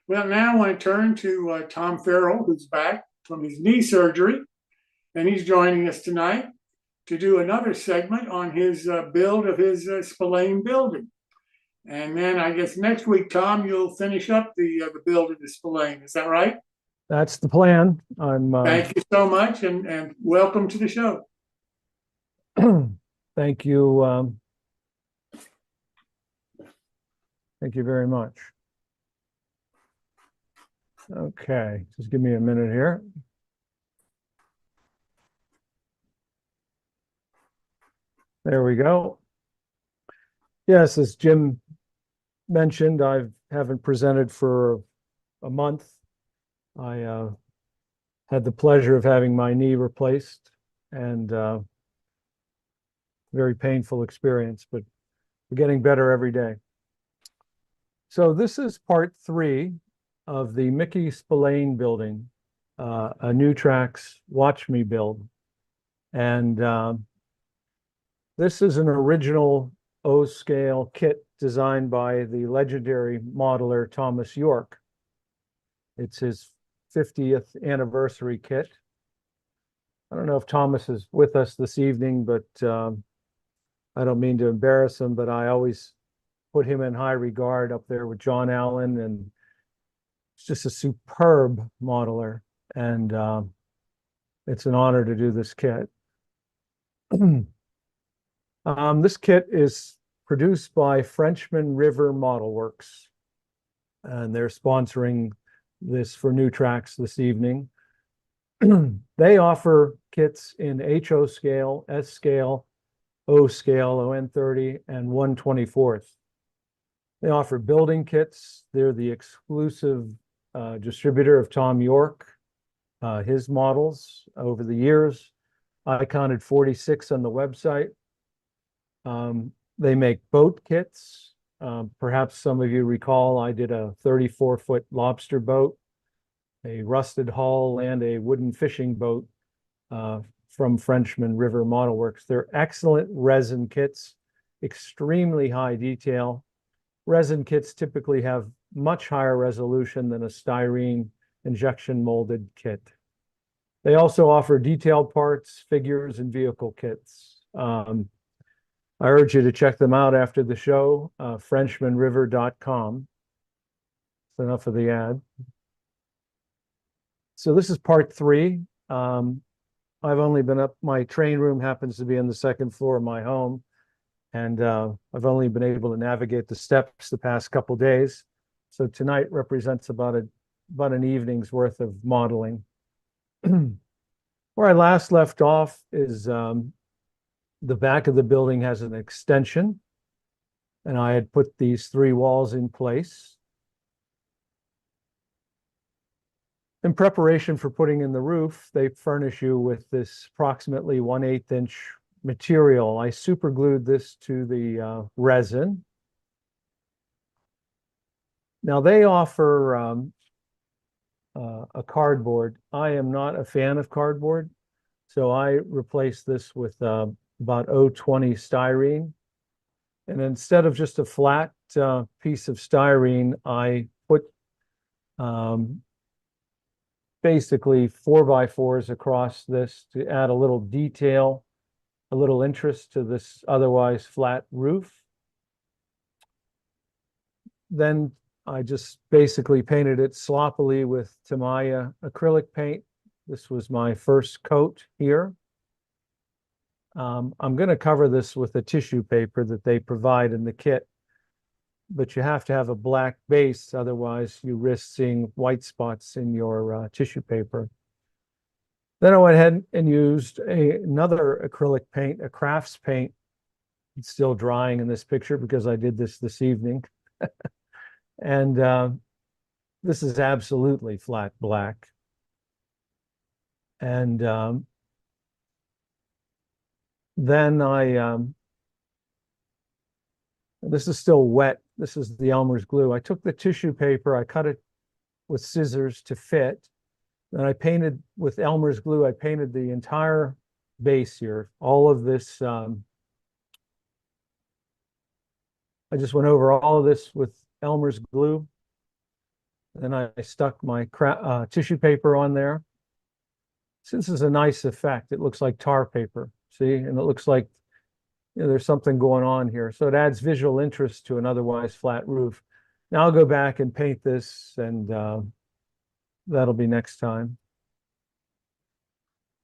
Well, now I want to turn to Tom Farrell, who's back from his knee surgery, and he's joining us tonight to do another segment on his build of his Spillane building. And then I guess next week, Tom, you'll finish up the build of the Spillane. Is that right? That's the plan. Thank you so much, and welcome to the show. Thank you. Thank you very much. Okay, just give me a minute here. There we go. Yes, as Jim mentioned, I haven't presented for a month. I had the pleasure of having my knee replaced, and very painful experience, but we're getting better every day. So this is part 3 of the Mickey Spillane building, a New Tracks Watch Me build. And this is an original O-scale kit designed by the legendary modeler Thomas Yorke. It's his 50th anniversary kit. I don't know if Thomas is with us this evening, but I don't mean to embarrass him, but I always put him in high regard up there with John Allen, and it's just a superb modeler, and it's an honor to do this kit. This kit is produced by Frenchman River Model Works, and they're sponsoring this for New Tracks this evening. They offer kits in HO scale, S scale, O scale, On30, and 1/24. They offer building kits. They're the exclusive distributor of Tom Yorke, his models over the years. I counted 46 on the website. They make boat kits. Perhaps some of you recall I did a 34-foot lobster boat, a rusted hull, and a wooden fishing boat from Frenchman River Model Works. They're excellent resin kits, extremely high detail. Resin kits typically have much higher resolution than a styrene injection molded kit. They also offer detailed parts, figures, and vehicle kits. I urge you to check them out after the show, FrenchmanRiver.com. That's enough of the ad. So this is part 3. I've only been up, my train room happens to be on the 2nd floor of my home, and I've only been able to navigate the steps the past couple days. So tonight represents about an evening's worth of modeling. Where I last left off is the back of the building has an extension, and I had put these 3 walls in place. In preparation for putting in the roof, they furnish you with this approximately 1/8 inch material. I super glued this to the resin. Now they offer a cardboard. I am not a fan of cardboard, so I replaced this with about 020 styrene. And instead of just a flat piece of styrene, I put basically 4x4s across this to add a little detail, a little interest to this otherwise flat roof. Then I just basically painted it sloppily with Tamiya acrylic paint. This was my first coat here. I'm going to cover this with a tissue paper that they provide in the kit, but you have to have a black base, otherwise you risk seeing white spots in your tissue paper. Then I went ahead and used another acrylic paint, a crafts paint. It's still drying in this picture because I did this evening. And this is absolutely flat black. And then this is still wet. This is the Elmer's glue. I took the tissue paper, I cut it with scissors to fit. Then I painted with Elmer's glue, I painted the entire base here. All of this, I just went over all of this with Elmer's glue. Then I stuck my tissue paper on there. This is a nice effect. It looks like tar paper, see? And it looks like there's something going on here. So it adds visual interest to an otherwise flat roof. Now I'll go back and paint this, and that'll be next time.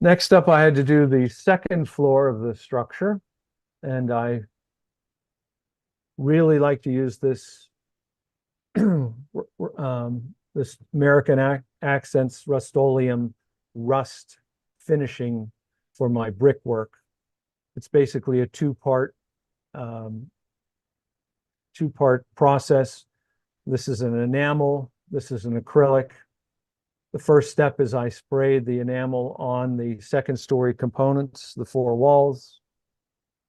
Next up, I had to do the second floor of the structure, and I really like to use this this American Accents Rust-Oleum rust finishing for my brickwork. It's basically a two-part process. This is an enamel. This is an acrylic. The first step is I sprayed the enamel on the second story components, the four walls.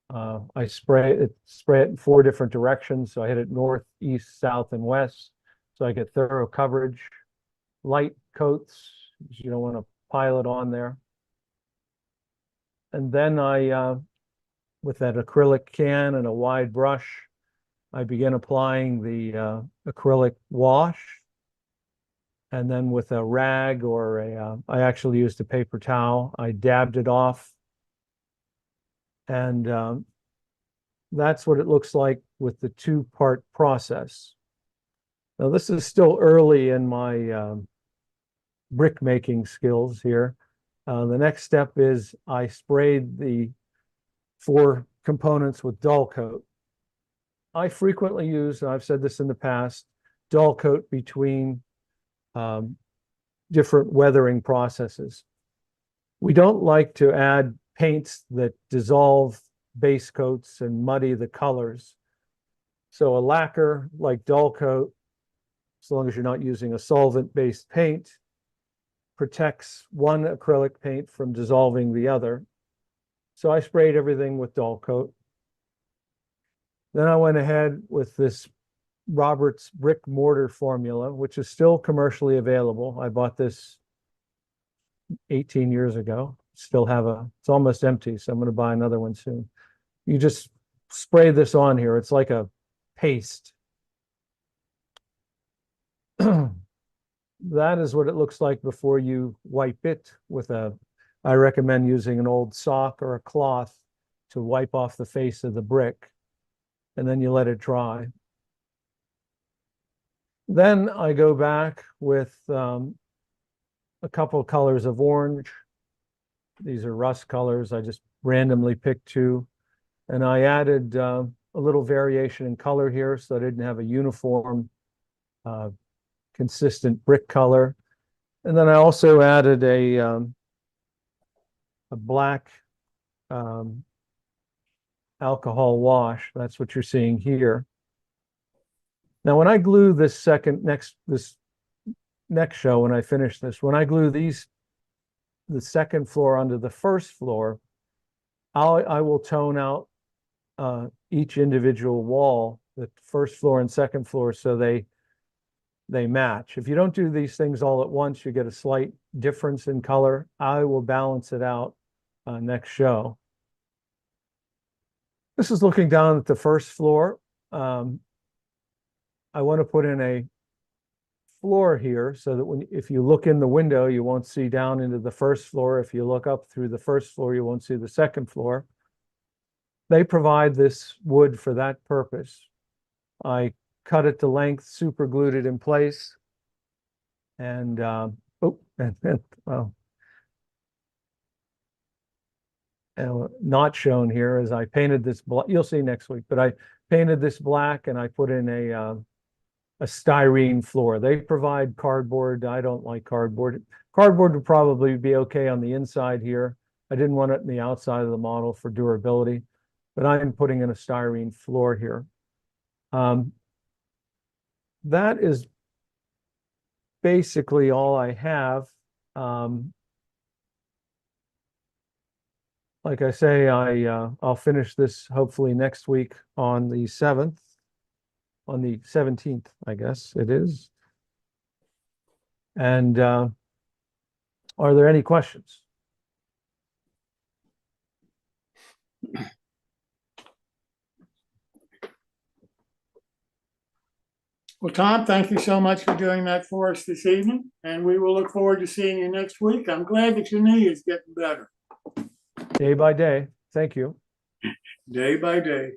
I spray it in 4 different directions. So I hit it north, east, south, and west. So I get thorough coverage. Light coats, you don't want to pile it on there. And then I, with that acrylic can and a wide brush, I begin applying the acrylic wash. And then with a rag or I actually used a paper towel, I dabbed it off. And that's what it looks like with the 2-part process. Now, this is still early in my brick making skills here. The next step is I sprayed the 4 components with dull coat. I frequently use, and I've said this in the past, dull coat between different weathering processes. We don't like to add paints that dissolve base coats and muddy the colors. So a lacquer like dull coat, as long as you're not using a solvent-based paint, protects one acrylic paint from dissolving the other. So I sprayed everything with dull coat. Then I went ahead with this Roberts brick mortar formula, which is still commercially available. I bought this 18 years ago. Still have it's almost empty, so I'm going to buy another one soon. You just spray this on here. It's like a paste. That is what it looks like before you wipe it with I recommend using an old sock or a cloth to wipe off the face of the brick, and then you let it dry. Then I go back with a couple of colors of orange. These are rust colors. I just randomly picked 2. And I added a little variation in color here so I didn't have a uniform, consistent brick color. And then I also added a black alcohol wash. That's what you're seeing here. Now, when I glue this next show, when I finish this, when I glue the second floor onto the first floor, I will tone out each individual wall, the first floor and second floor, so they match. If you don't do these things all at once, you get a slight difference in color. I will balance it out next show. This is looking down at the first floor. I want to put in a floor here so that if you look in the window, you won't see down into the first floor. If you look up through the first floor, you won't see the second floor. They provide this wood for that purpose. I cut it to length, super glued it in place, and not shown here is I painted this black. You'll see next week, but I painted this black and I put in a styrene floor. They provide cardboard. I don't like cardboard. Cardboard would probably be okay on the inside here. I didn't want it in the outside of the model for durability, but I'm putting in a styrene floor here. That is basically all I have. Like I say, I'll finish this hopefully next week on the 7th. On the 17th, I guess it is. And are there any questions? Well, Tom, thank you so much for doing that for us this evening, and we will look forward to seeing you next week. I'm glad that your knee is getting better Day by day. Thank you. day by day.